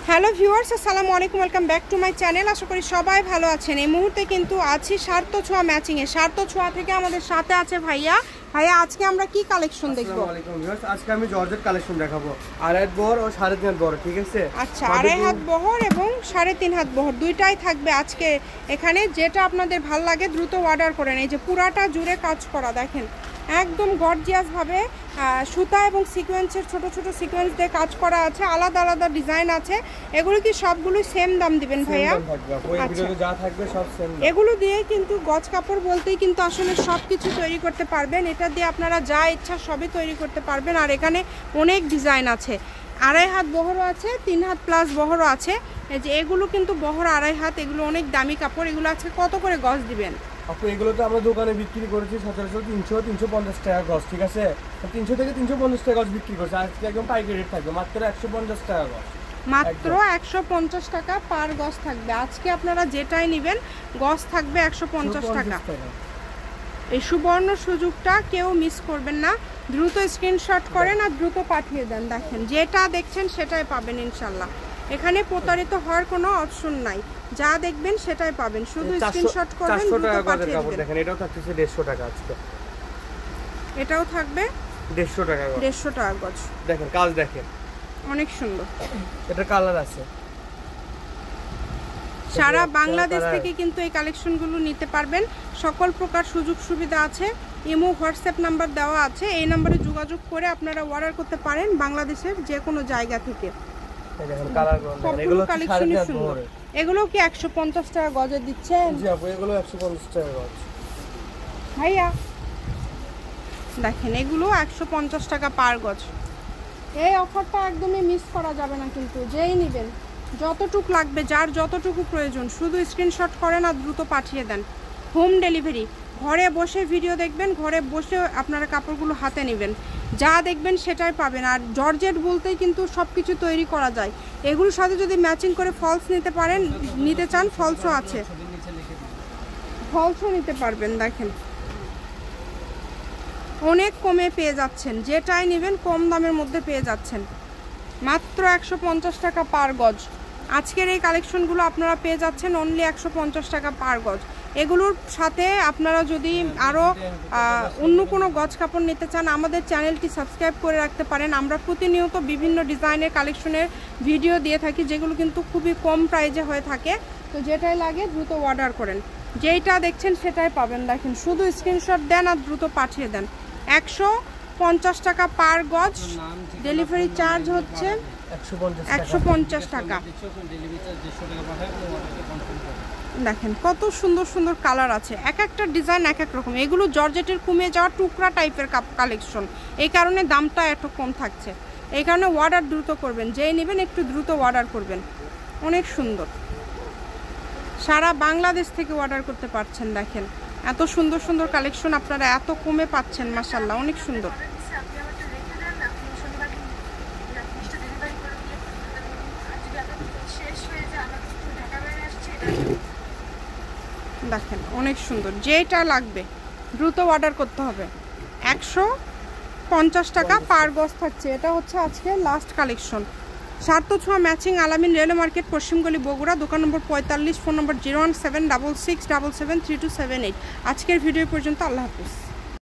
Hello viewers, আসসালামু আলাইকুম, welcome back to my channel. আশা করি সবাই ভালো আছেন। এই মুহূর্তে কিন্তু আছি সার্থ ছোঁয়া ম্যাচিংয়ে। সার্থ ছোঁয়া থেকে আমাদের সাথে আছে ভাইয়া। আজকে আমরা কি কালেকশন দেখব? আসসালামু আলাইকুম ভিউয়ার্স, আজকে আমি জর্জেট কালেকশন দেখাবো। 2.5 হাত বহর ও 3.5 হাত বহর, ঠিক আছে? আচ্ছা, 2.5 হাত বহর এবং 3.5 হাত বহর দুইটাই থাকবে আজকে এখানে। যেটা আপনাদের ভালো লাগে দ্রুত অর্ডার করেন। এই যে পুরাটা জুড়ে কাজ করা দেখেন, একদম গর্জিয়াস ভাবে সুতা এবং সিকোয়েন্সের ছোট ছোট সিকোয়েন্স দিয়ে কাজ করা আছে। আলাদা আলাদা ডিজাইন আছে। এগুলো কি সবগুলো সেম দাম দিবেন ভাইয়া? যা থাকবে সব সেম দাম। এগুলো দিয়ে কিন্তু গজ কাপড় বলতেই কিন্তু আসলে সব কিছু তৈরি করতে পারবেন। এটা দিয়ে আপনারা যা ইচ্ছা সবই তৈরি করতে পারবেন। আর এখানে অনেক ডিজাইন আছে। 2.5 হাত বহরও আছে, 3 হাত প্লাস বহরও আছে। এই যে এগুলো কিন্তু বহর 2.5 হাত, এগুলো অনেক দামি কাপড়। এগুলো আছে কত করে গজ দিবেন? আপু এগুলো তো আমরা দোকানে বিক্রি করেছি সচরাচর 300-350 টাকা গজ, ঠিক আছে? 300 থেকে 350 টাকা গজ বিক্রি করছে। আজকে একদম পাইকারি রেট থাকবে মাত্র 150 টাকা গজ। মাত্র 150 টাকা পার গজ থাকবে। আজকে আপনারা যেটাই নেবেন গজ থাকবে 150 টাকা। এই সুবর্ণ সুযোগটা কেউ মিস করবেন না। দ্রুত স্ক্রিনশট করেন আর দ্রুত পাঠিয়ে দেন। দেখেন যেটা দেখছেন সেটাই পাবেন ইনশাল্লাহ। এখানে প্রতারিত হওয়ার কোনো অপশন নাই। যা দেখবেন সেটাই পাবেন, শুধু স্ক্রিনশট করবেন, দ্রুত পাঠিয়ে দিবেন। দেখেন এটাও থাকছে 150 টাকা আজকে। এটাও থাকবে 150 টাকা গজ। 150 টাকা গজ। দেখেন কাজ দেখেন, অনেক সুন্দর। এটা কালার আছে। সারা বাংলাদেশ থেকে কিন্তু এই কালেকশনগুলো নিতে পারবেন। সকল প্রকার সুযোগ সুবিধা আছে। ইমো হোয়াটসঅ্যাপ নাম্বার দেওয়া আছে। এই নম্বরে যোগাযোগ করে আপনারা অর্ডার করতে পারেন বাংলাদেশের যে কোনো জায়গা থেকে। দেখেন কালার, এগুলো কালেকশনই সুন্দর। এগুলো কি 150 টাকা গজে দিচ্ছেন? জি আপু, এগুলো 150 টাকা গজ ভাইয়া। দেখেন এগুলো 150 টাকা পার গজ। এই অফারটা একদমই মিস করা যাবে না কিন্তু। যেই নেবেন, যতটুকু লাগবে, যার যতটুকু প্রয়োজন, শুধু স্ক্রিনশট করেন আর দ্রুত পাঠিয়ে দেন। Home delivery. ঘরে বসে ভিডিও দেখবেন, ঘরে বসে আপনারা কাপড়গুলো হাতে নেবেন, যা দেখবেন সেটাই পাবেন। আর জর্জেট বলতেই কিন্তু সব কিছু তৈরি করা যায়। এগুলোর সাথে যদি ম্যাচিং করে ফলস নিতে চান, ফলসও আছে, ফলসও নিতে পারবেন। দেখেন অনেক কমে পেয়ে যাচ্ছেন। যেটাই নেবেন কম দামের মধ্যে পেয়ে যাচ্ছেন। মাত্র 150 টাকা পার গজ। আজকের এই কালেকশনগুলো আপনারা পেয়ে যাচ্ছেন অনলি 150 টাকা পার গজ। এগুলোর সাথে আপনারা যদি আরও অন্য কোনো গজ কাপড় নিতে চান, আমাদের চ্যানেলটি সাবস্ক্রাইব করে রাখতে পারেন। আমরা প্রতিনিয়ত বিভিন্ন ডিজাইনের কালেকশনের ভিডিও দিয়ে থাকি, যেগুলো কিন্তু খুবই কম প্রাইজে হয়ে থাকে। তো যেটাই লাগে দ্রুত অর্ডার করেন। যেইটা দেখছেন সেটাই পাবেন। দেখেন শুধু স্ক্রিনশট দেন আর দ্রুত পাঠিয়ে দেন। 150 টাকা পার গজ। ডেলিভারি চার্জ হচ্ছে 150 টাকা। দেখেন কত সুন্দর সুন্দর কালার আছে। এক একটা ডিজাইন এক এক রকম। এগুলো জর্জেটের কমে যাওয়া টুকরা টাইপের কালেকশন, এই কারণে দামটা এত কম থাকছে। এই কারণে অর্ডার দ্রুত করবেন। যেই নেবেন একটু দ্রুত অর্ডার করবেন। অনেক সুন্দর। সারা বাংলাদেশ থেকে অর্ডার করতে পারছেন। দেখেন এত সুন্দর সুন্দর কালেকশন আপনারা এত কমে পাচ্ছেন, মাশাআল্লাহ অনেক সুন্দর। দেখেন অনেক সুন্দর। যেটা লাগবে দ্রুত অর্ডার করতে হবে। 150 টাকা পার গজ থাকছে। এটা হচ্ছে আজকে লাস্ট কালেকশন। সার্থ ছোঁয়া ম্যাচিং, আলামিন রেলওয়ে মার্কেট, পশ্চিমগলি, বগুড়া। দোকান নম্বর 45, ফোন নম্বর 01766773278। আজকের ভিডিও পর্যন্ত। আল্লাহ হাফিজ।